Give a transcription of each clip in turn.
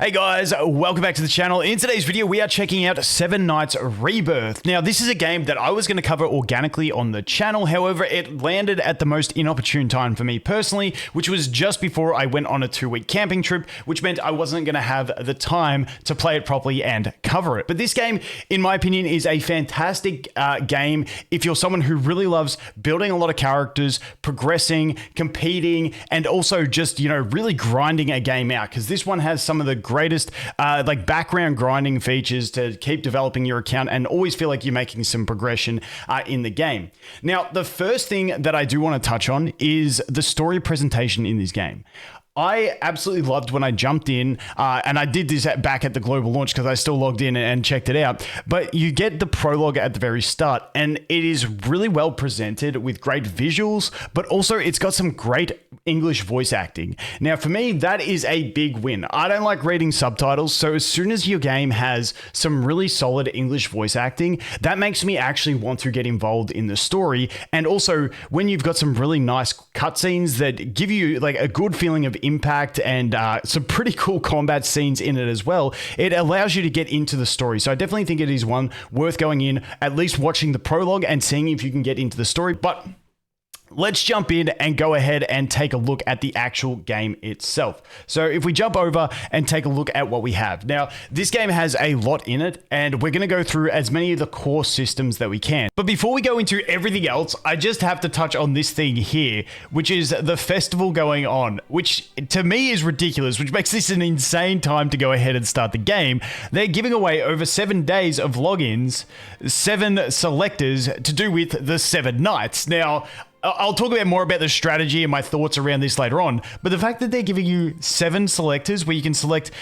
Hey guys, welcome back to the channel. In today's video, we are checking out Seven Knights Rebirth. Now, this is a game that I was going to cover organically on the channel. However, it landed at the most inopportune time for me personally, which was just before I went on a 2-week camping trip, which meant I wasn't going to have the time to play it properly and cover it. But this game, in my opinion, is a fantastic game if you're someone who really loves building a lot of characters, progressing, competing, and also just, really grinding a game out, because this one has some of the greatest background grinding features to keep developing your account and always feel like you're making some progression in the game. Now, the first thing that I do want to touch on is the story presentation in this game. I absolutely loved when I jumped in, and I did this back at the global launch because I still logged in and checked it out. But you get the prologue at the very start, and it is really well presented with great visuals, but also it's got some great English voice acting. Now, for me, that is a big win. I don't like reading subtitles, so as soon as your game has some really solid English voice acting, that makes me actually want to get involved in the story. And also, when you've got some really nice cutscenes that give you like a good feeling of impact and some pretty cool combat scenes in it as well, it allows you to get into the story. So I definitely think it is one worth going in, at least watching the prologue and seeing if you can get into the story. But let's jump in and go ahead and take a look at the actual game itself. So if we jump over and take a look at what we have. Now, this game has a lot in it, and we're going to go through as many of the core systems that we can. But before we go into everything else, I just have to touch on this thing here, which is the festival going on, which to me is ridiculous, which makes this an insane time to go ahead and start the game. They're giving away over 7 days of logins, 7 selectors to do with the 7 Knights. Now, I'll talk more about the strategy and my thoughts around this later on, but the fact that they're giving you 7 selectors where you can select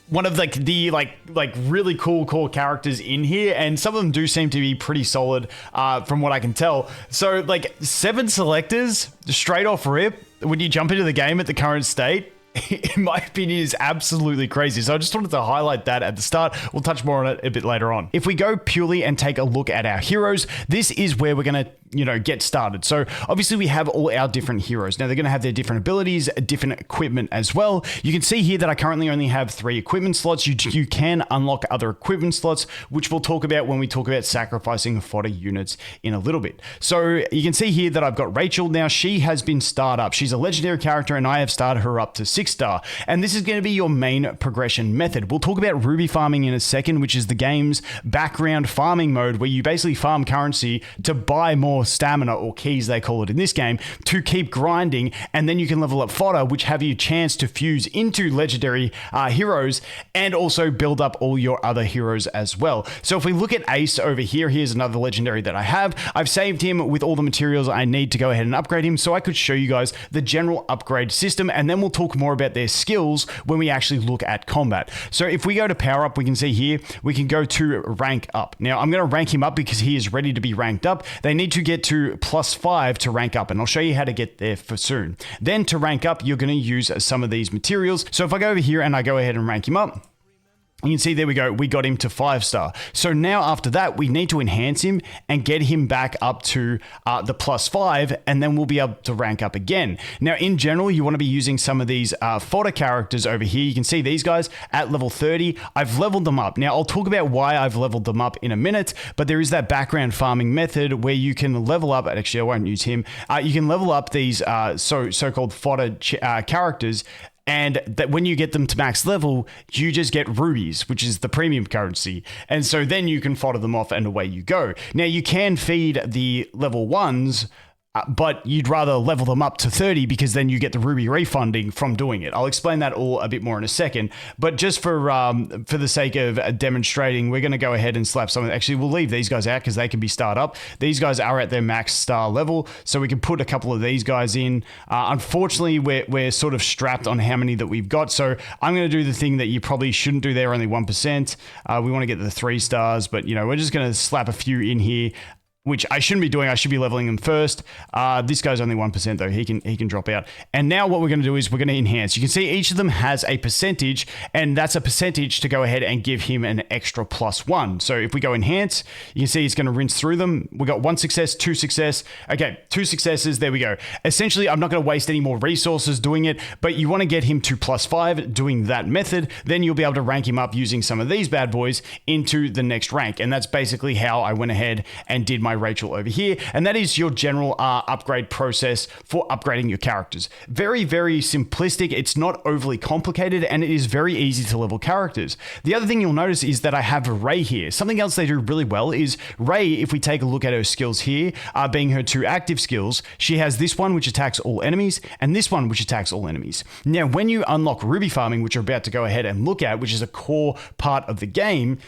one of the really cool core characters in here, and some of them do seem to be pretty solid from what I can tell. So 7 selectors straight off rip when you jump into the game at the current state, in my opinion, is absolutely crazy. So I just wanted to highlight that at the start. We'll touch more on it a bit later on. If we go purely and take a look at our heroes, this is where we're going to get started. So obviously we have all our different heroes. Now they're going to have their different abilities, different equipment as well. You can see here that I currently only have 3 equipment slots. You can unlock other equipment slots, which we'll talk about when we talk about sacrificing fodder units in a little bit. So you can see here that I've got Rachel. Now she has been starred up. She's a legendary character, and I have started her up to 6-star. And this is going to be your main progression method. We'll talk about ruby farming in a second, which is the game's background farming mode, where you basically farm currency to buy more stamina, or keys they call it in this game, to keep grinding, and then you can level up fodder, which have you a chance to fuse into legendary heroes and also build up all your other heroes as well. So if we look at Ace over here, here's another legendary that I have. I've saved him with all the materials I need to go ahead and upgrade him, so I could show you guys the general upgrade system, and then we'll talk more about their skills when we actually look at combat. So if we go to power up, we can see here we can go to rank up. Now I'm going to rank him up because he is ready to be ranked up. They need to get to +5 to rank up, and I'll show you how to get there for soon. Then to rank up, you're going to use some of these materials. So if I go over here and I go ahead and rank him up, you can see there we go, we got him to 5-star. So now after that, we need to enhance him and get him back up to the +5, and then we'll be able to rank up again. Now in general, you want to be using some of these fodder characters over here. You can see these guys at level 30. I've leveled them up. Now I'll talk about why I've leveled them up in a minute, but there is that background farming method where you can level up, actually I won't use him, you can level up these so-called fodder characters, and that when you get them to max level, you just get rubies, which is the premium currency. And so then you can fodder them off and away you go. Now you can feed the level 1s, but you'd rather level them up to 30 because then you get the ruby refunding from doing it. I'll explain that all a bit more in a second, but just for the sake of demonstrating, we're going to go ahead and slap some. Actually, we'll leave these guys out because they can be starred up. These guys are at their max star level, so we can put a couple of these guys in. Unfortunately, we're sort of strapped on how many that we've got, so I'm going to do the thing that you probably shouldn't do there, only 1%. We want to get the 3 stars, but we're just going to slap a few in here. which I shouldn't be doing. I should be leveling them first. This guy's only 1% though. He can drop out. And now what we're going to do is we're going to enhance. You can see each of them has a percentage, and that's a percentage to go ahead and give him an extra +1. So if we go enhance, you can see it's going to rinse through them. We got 1 success, 2 success. Okay, 2 successes. There we go. Essentially, I'm not going to waste any more resources doing it, but you want to get him to +5 doing that method. Then you'll be able to rank him up using some of these bad boys into the next rank. And that's basically how I went ahead and did my Rachel over here, and that is your general upgrade process for upgrading your characters. Very, very simplistic. It's not overly complicated, and it is very easy to level characters. The other thing you'll notice is that I have Ray here. Something else they do really well is Ray, if we take a look at her skills here, being her 2 active skills, she has this one which attacks all enemies, and this one which attacks all enemies. Now, when you unlock ruby farming, which you're about to go ahead and look at, which is a core part of the game,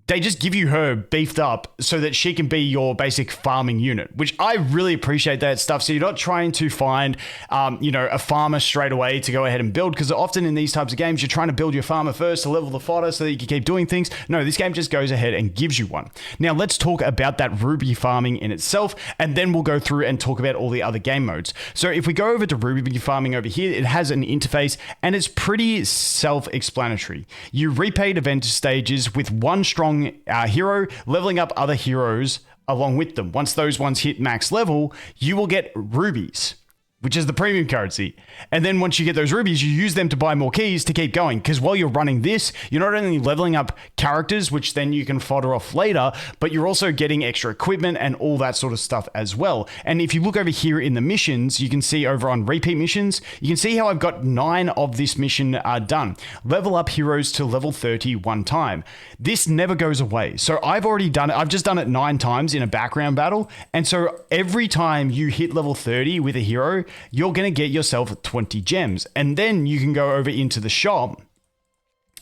they just give you her beefed up so that she can be your basic farming unit, which I really appreciate that stuff. So you're not trying to find, a farmer straight away to go ahead and build, because often in these types of games, you're trying to build your farmer first to level the fodder so that you can keep doing things. No, this game just goes ahead and gives you one. Now let's talk about that ruby farming in itself, and then we'll go through and talk about all the other game modes. So if we go over to ruby farming over here, it has an interface and it's pretty self-explanatory. You repeat event stages with one strong hero, leveling up other heroes along with them. Once those ones hit max level, you will get rubies, which is the premium currency. And then once you get those rubies, you use them to buy more keys to keep going. Because while you're running this, you're not only leveling up characters, which then you can fodder off later, but you're also getting extra equipment and all that sort of stuff as well. And if you look over here in the missions, you can see over on repeat missions, you can see how I've got 9 of this mission done. Level up heroes to level 30 one time. This never goes away. So I've already done it. I've just done it 9 times in a background battle. And so every time you hit level 30 with a hero, you're going to get yourself 20 gems. And then you can go over into the shop.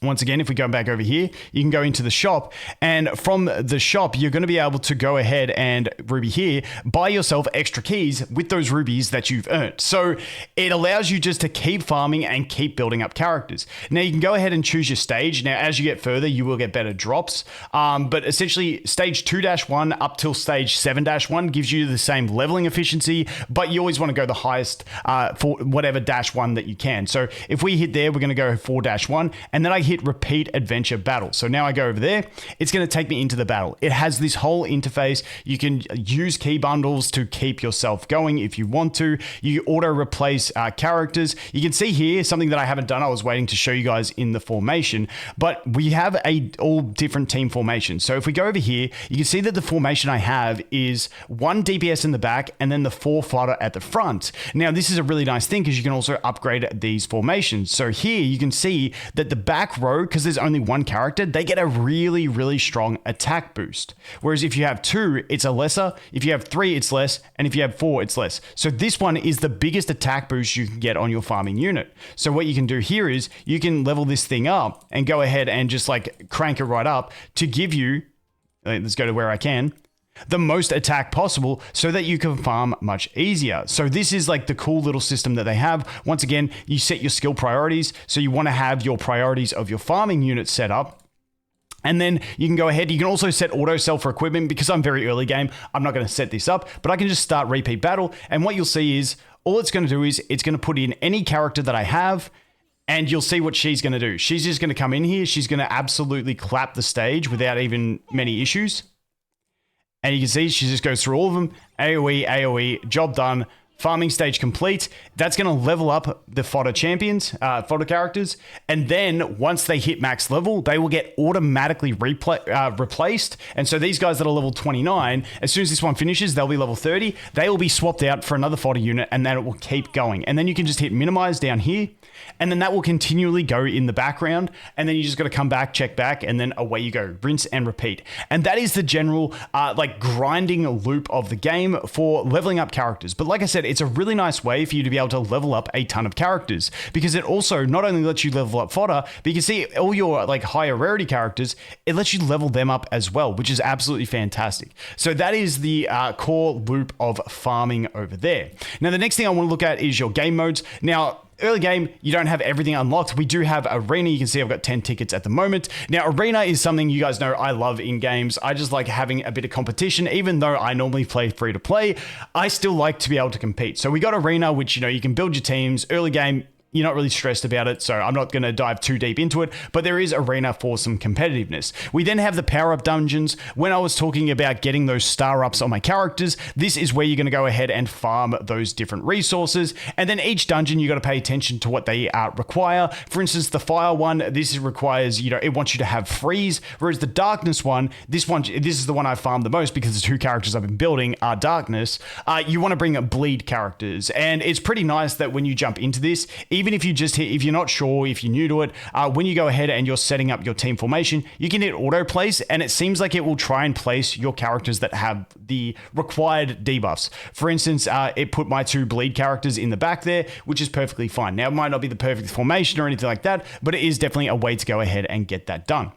Once again, if we go back over here, you can go into the shop, and from the shop, you're going to be able to go ahead and ruby here, buy yourself extra keys with those rubies that you've earned. So it allows you just to keep farming and keep building up characters. Now you can go ahead and choose your stage. Now, as you get further, you will get better drops. But essentially stage 2-1 up till stage 7-1 gives you the same leveling efficiency, but you always want to go the highest for whatever -1 that you can. So if we hit there, we're going to go 4-1, and then I hit repeat adventure battle. So now I go over there, it's going to take me into the battle. It has this whole interface. You can use key bundles to keep yourself going if you want to. You auto replace characters. You can see here something that I haven't done. I was waiting to show you guys in the formation, but we have all different team formations. So if we go over here, you can see that the formation I have is 1 DPS in the back and then the 4 fodder at the front. Now this is a really nice thing because you can also upgrade these formations. So here you can see that the back row, because there's only 1 character, they get a really, really strong attack boost. Whereas if you have 2, it's a lesser. If you have 3, it's less. And if you have 4, it's less. So this one is the biggest attack boost you can get on your farming unit. So what you can do here is you can level this thing up and go ahead and just like crank it right up to give you, let's go to where I can, the most attack possible so that you can farm much easier. So this is like the cool little system that they have. Once again, you set your skill priorities. So you want to have your priorities of your farming unit set up. And then you can go ahead. You can also set auto sell for equipment. Because I'm very early game, I'm not going to set this up, but I can just start repeat battle. And what you'll see is all it's going to do is it's going to put in any character that I have, and you'll see what she's going to do. She's just going to come in here. She's going to absolutely clap the stage without even many issues. And you can see she just goes through all of them. AoE, AoE, job done. Farming stage complete. That's going to level up the fodder champions, fodder characters. And then once they hit max level, they will get automatically replaced. And so these guys that are level 29, as soon as this one finishes, they'll be level 30. They will be swapped out for another fodder unit, and then it will keep going. And then you can just hit minimize down here. And then that will continually go in the background. And then you just got to come back, check back, and then away you go. Rinse and repeat. And that is the general like grinding loop of the game for leveling up characters. But like I said, it's a really nice way for you to be able to level up a ton of characters, because it also not only lets you level up fodder, but you can see all your like higher rarity characters, it lets you level them up as well, which is absolutely fantastic. So that is the core loop of farming over there. Now, the next thing I want to look at is your game modes. Now, early game, you don't have everything unlocked. We do have Arena. You can see I've got 10 tickets at the moment. Now, Arena is something you guys know I love in games. I just like having a bit of competition. Even though I normally play free to play, I still like to be able to compete. So we got Arena, which, you know, you can build your teams. Early game, you're not really stressed about it, so I'm not going to dive too deep into it, but there is Arena for some competitiveness. We then have the power-up dungeons. When I was talking about getting those star-ups on my characters, this is where you're going to go ahead and farm those different resources, and then each dungeon, you got to pay attention to what they require. For instance, the fire one, this requires, you know, it wants you to have freeze, whereas the darkness one, this is the one I farmed the most because the two characters I've been building are darkness. You want to bring bleed characters, and it's pretty nice that when you jump into this, even if you just hit, if you're not sure, if you're new to it, when you go ahead and you're setting up your team formation, you can hit auto place, and it seems like it will try and place your characters that have the required debuffs. For instance, it put my 2 bleed characters in the back there, which is perfectly fine. Now, it might not be the perfect formation or anything like that, but it is definitely a way to go ahead and get that done.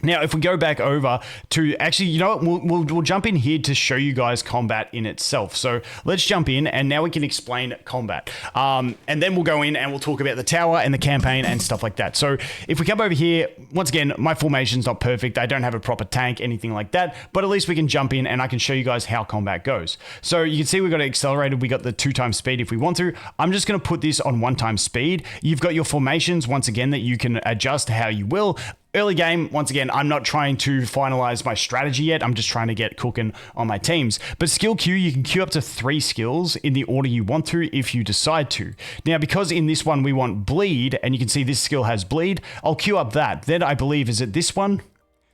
Now, if we go back over to, actually, you know what, we'll jump in here to show you guys combat in itself. So let's jump in, and now we can explain combat. And then we'll go in and we'll talk about the tower and the campaign and stuff like that. So if we come over here, once again, my formation's not perfect. I don't have a proper tank, anything like that, but at least we can jump in and I can show you guys how combat goes. So you can see we've got it accelerated. We got the 2x speed if we want to. I'm just going to put this on 1x speed. You've got your formations, once again, that you can adjust how you will. Early game, once again, I'm not trying to finalize my strategy yet. I'm just trying to get cooking on my teams. But skill queue, you can queue up to 3 skills in the order you want to if you decide to. Now, because in this one we want bleed, and you can see this skill has bleed, I'll queue up that. Then I believe, is it this one?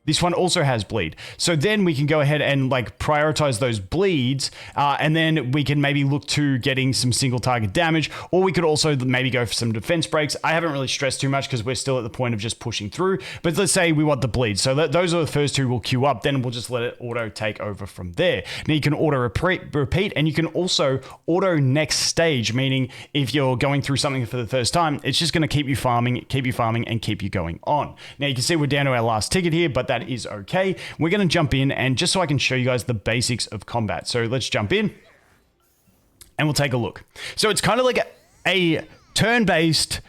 This one also has bleed. So then we can go ahead and like prioritize those bleeds, and then we can maybe look to getting some single target damage, or we could also maybe go for some defense breaks. I haven't really stressed too much because we're still at the point of just pushing through, but let's say we want the bleed. So those are the first 2 we'll queue up, then we'll just let it auto take over from there. Now you can auto repeat, and you can also auto next stage, meaning if you're going through something for the first time, it's just gonna keep you farming, and keep you going on. Now you can see we're down to our last ticket here, but that is okay. We're going to jump in, and just so I can show you guys the basics of combat. So let's jump in and we'll take a look. So it's kind of like a turn-based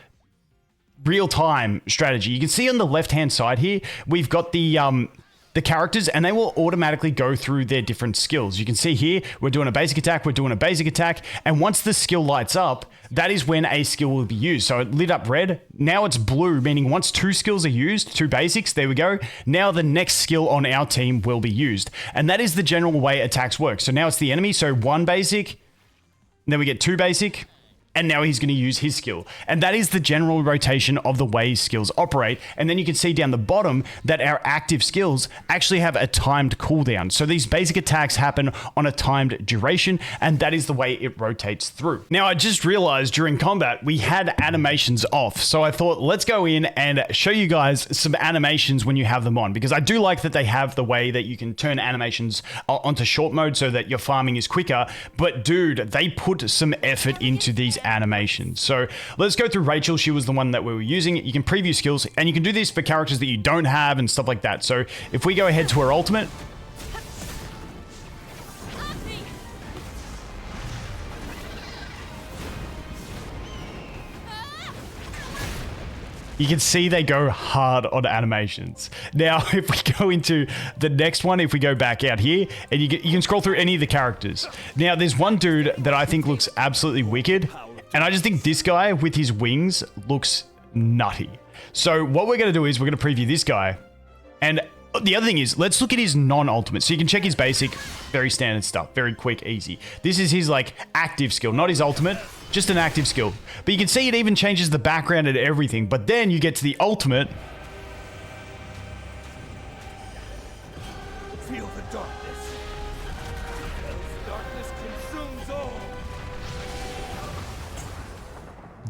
real-time strategy. You can see on the left-hand side here, we've got the characters, and they will automatically go through their different skills. You can see here, we're doing a basic attack, and once the skill lights up, that is when a skill will be used. So it lit up red, now it's blue, meaning once 2 skills are used, 2 basics, there we go, now the next skill on our team will be used. And that is the general way attacks work. So now it's the enemy, so 1 basic, then we get 2 basic, and now he's going to use his skill. And that is the general rotation of the way skills operate. And then you can see down the bottom that our active skills actually have a timed cooldown. So these basic attacks happen on a timed duration, and that is the way it rotates through. Now, I just realized during combat, we had animations off. So I thought, let's go in and show you guys some animations when you have them on, because I do like that they have the way that you can turn animations onto short mode so that your farming is quicker. But dude, they put some effort into these animations. So let's go through Rachel. She was the one that we were using. You can preview skills, and you can do this for characters that you don't have and stuff like that. So if we go ahead to her ultimate, you can see they go hard on animations. Now, if we go into the next one, if we go back out here, and you can scroll through any of the characters. Now, there's one dude that I think looks absolutely wicked, and I just think this guy with his wings looks nutty. So what we're going to do is we're going to preview this guy, and the other thing is, let's look at his non-ultimate. So you can check his basic, very standard stuff, very quick, easy. This is his like active skill, not his ultimate, just an active skill. But you can see it even changes the background and everything. But then you get to the ultimate. Feel the darkness. As darkness consumes all.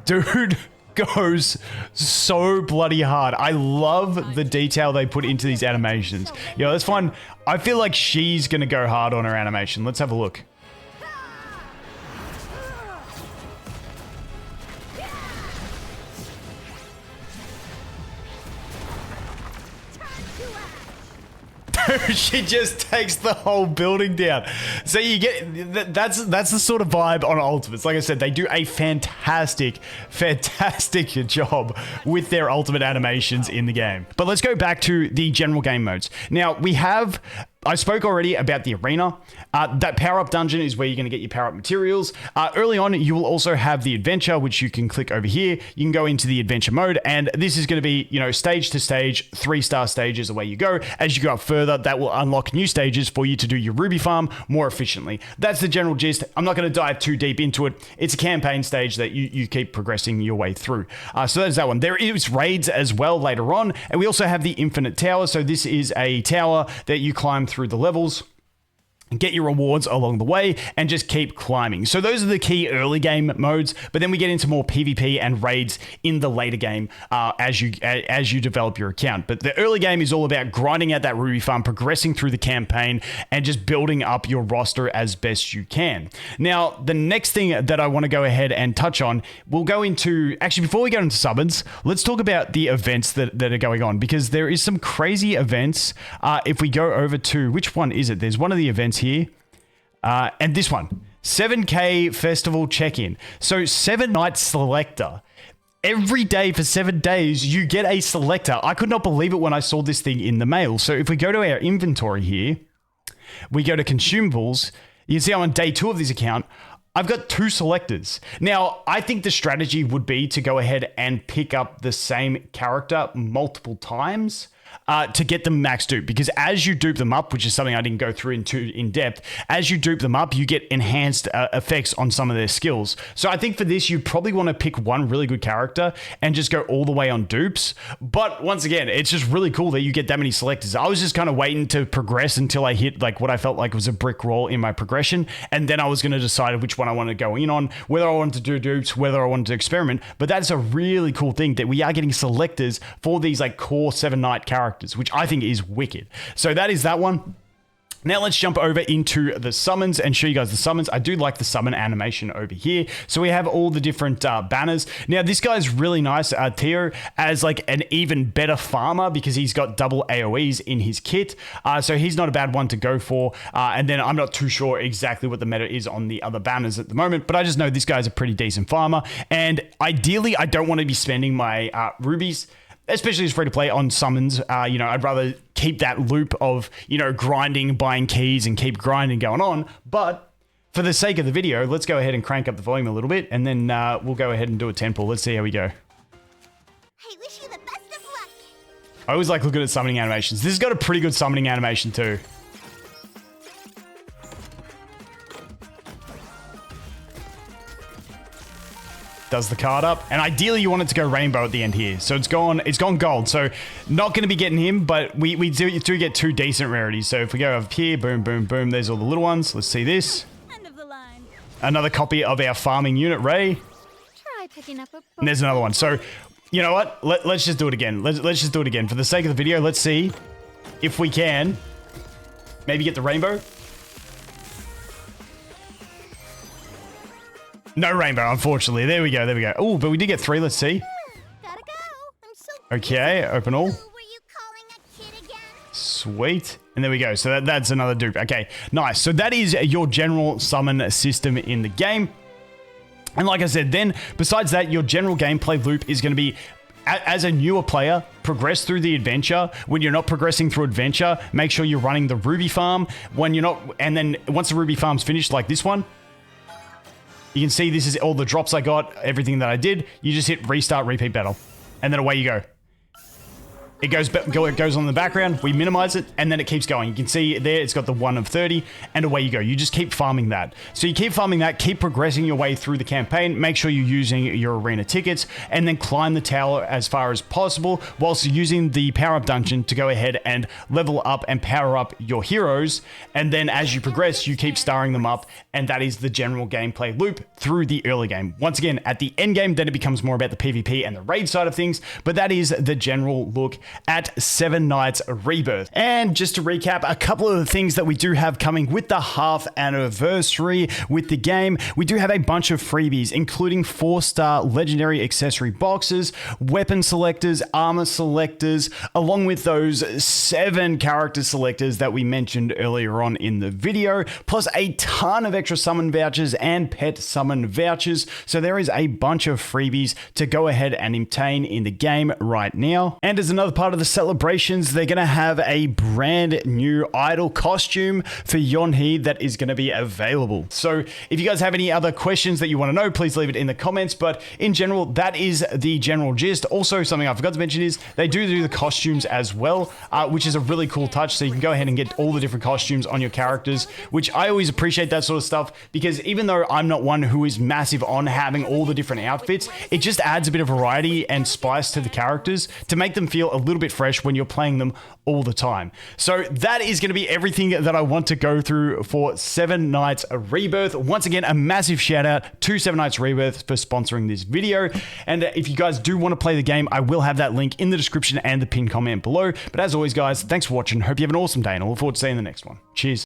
Dude goes so bloody hard. I love the detail they put into these animations. Yo, that's fun. I feel like she's gonna go hard on her animation. Let's have a look. she just takes the whole building down. So you get that's the sort of vibe on Ultimates. Like I said, they do a fantastic job with their ultimate animations in the game. But let's go back to the general game modes. Now we have. I spoke already about the arena. That power-up dungeon is where you're going to get your power-up materials. Early on, you will also have the adventure, which you can click over here. You can go into the adventure mode, and this is going to be, you know, stage to stage, 3-star stages away you go. As you go up further, that will unlock new stages for you to do your ruby farm more efficiently. That's the general gist. I'm not going to dive too deep into it. It's a campaign stage that you keep progressing your way through. So that's that one. There is raids as well later on, and we also have the infinite tower. So this is a tower that you climb through the levels, get your rewards along the way, and just keep climbing. So those are the key early game modes, but then we get into more PvP and raids in the later game as you develop your account. But the early game is all about grinding out that ruby farm, progressing through the campaign, and just building up your roster as best you can. Now, the next thing that I want to go ahead and touch on, we'll go into, actually before we go into summons, let's talk about the events that are going on, because there is some crazy events. If we go over to, which one is it? There's one of the events here, and this one, 7K Festival check-in. So 7 night selector. Every day for 7 days, you get a selector. I could not believe it when I saw this thing in the mail. So if we go to our inventory here, we go to consumables, you can see I'm on day 2 of this account. I've got 2 selectors. Now, I think the strategy would be to go ahead and pick up the same character multiple times to get them max dupe, because as you dupe them up, which is something I didn't go through in depth, as you dupe them up, you get enhanced effects on some of their skills. So I think for this, you probably want to pick one really good character and just go all the way on dupes. But once again, it's just really cool that you get that many selectors. I was just kind of waiting to progress until I hit like what I felt like was a brick wall in my progression, and then I was going to decide which one I wanted to go in on, whether I wanted to do dupes, whether I wanted to experiment. But that's a really cool thing that we are getting selectors for these like core 7 night characters, which I think is wicked. So that is that one. Now let's jump over into the summons and show you guys the summons. I do like the summon animation over here. So we have all the different banners. Now this guy's really nice, Theo, as like an even better farmer because he's got double AoEs in his kit. So he's not a bad one to go for. And then I'm not too sure exactly what the meta is on the other banners at the moment, but I just know this guy's a pretty decent farmer. And ideally, I don't want to be spending my rubies, especially as free to play, on summons. You know, I'd rather keep that loop of, you know, grinding, buying keys, and keep grinding going on. But for the sake of the video, let's go ahead and crank up the volume a little bit, and then we'll go ahead and do a 10 pull. Let's see how we go. I wish you the best of luck. I always like looking at summoning animations. This has got a pretty good summoning animation too. Does the card up, and ideally you want it to go rainbow at the end here. So it's gone gold. So not going to be getting him, but we do get 2 decent rarities. So if we go up here, boom, boom, boom, there's all the little ones. Let's see this. End of the line. Another copy of our farming unit, Ray. Try picking up a And there's another one. So you know what? Let's just do it again. Let's just do it again. For the sake of the video, let's see if we can maybe get the rainbow. No rainbow, unfortunately. There we go. There we go. Oh, but we did get 3. Let's see. Gotta go. I'm so Okay, open all. Who were you calling a kid again? Sweet. And there we go. So that's another dupe. Okay, nice. So that is your general summon system in the game. And like I said, then besides that, your general gameplay loop is going to be, as a newer player, progress through the adventure. When you're not progressing through adventure, make sure you're running the ruby farm. When you're not, and then once the ruby farm's finished, like this one, you can see this is all the drops I got, everything that I did. You just hit restart, repeat battle, and then away you go. It goes on in the background, we minimize it, and then it keeps going. You can see there, it's got the 1 of 30, and away you go. You just keep farming that. So you keep farming that, keep progressing your way through the campaign, make sure you're using your arena tickets, and then climb the tower as far as possible, whilst using the power-up dungeon to go ahead and level up and power up your heroes. And then as you progress, you keep starring them up, and that is the general gameplay loop through the early game. Once again, at the end game, then it becomes more about the PvP and the raid side of things, but that is the general look at Seven Nights Rebirth. And just to recap, a couple of the things that we do have coming with the half anniversary with the game, we do have a bunch of freebies, including 4-star legendary accessory boxes, weapon selectors, armor selectors, along with those 7 character selectors that we mentioned earlier on in the video, plus a ton of extra summon vouchers and pet summon vouchers. So there is a bunch of freebies to go ahead and obtain in the game right now. And as another part of the celebrations, they're going to have a brand new idol costume for Yonhee that is going to be available. So if you guys have any other questions that you want to know, please leave it in the comments. But in general, that is the general gist. Also, something I forgot to mention is they do the costumes as well, which is a really cool touch. So you can go ahead and get all the different costumes on your characters, which I always appreciate that sort of stuff, because even though I'm not one who is massive on having all the different outfits, it just adds a bit of variety and spice to the characters to make them feel a little bit fresh when you're playing them all the time. So that is going to be everything that I want to go through for Seven Nights Rebirth. Once again, a massive shout out to Seven Nights Rebirth for sponsoring this video. And if you guys do want to play the game, I will have that link in the description and the pinned comment below. But as always, guys, thanks for watching. Hope you have an awesome day, and I look forward to seeing you in the next one. Cheers.